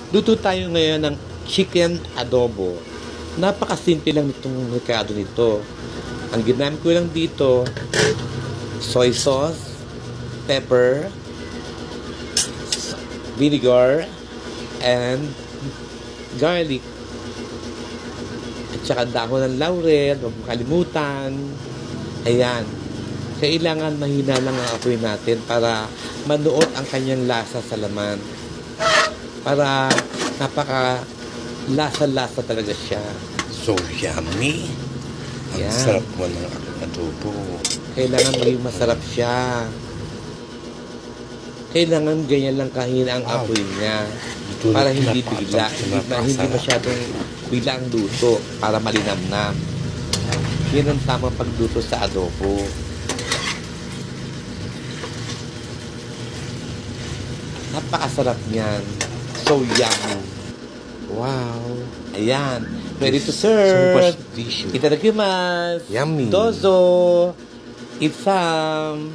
Luto tayo ngayon ng chicken adobo. Napakasimple lang itong rekado nito. Ang ginamit ko lang dito, soy sauce, pepper, vinegar, and garlic. At saka dahon ng laurel, huwag mong kalimutan. Ayan. Kailangan mahina lang ang apoy natin para manuot ang kanyang lasa sa laman. Para napaka lasa-lasa talaga siya. So yummy. Ang Yan. sarap mo ng adobo. Kailangan maging masarap siya. Kailangan ganyan lang kahina ang Wow. apoy niya. Ito Para na hindi pinapatang- bigla. Hindi pinapasarap. masyadong bigla ang luto. Para malinamnam. Yan ang tamang pagluto sa adobo. Napakasarap niyan. So yummy. Wow. Ayan. Ready to So serve. delicious. Itadakimasu. Yummy. Dozo. Eat some.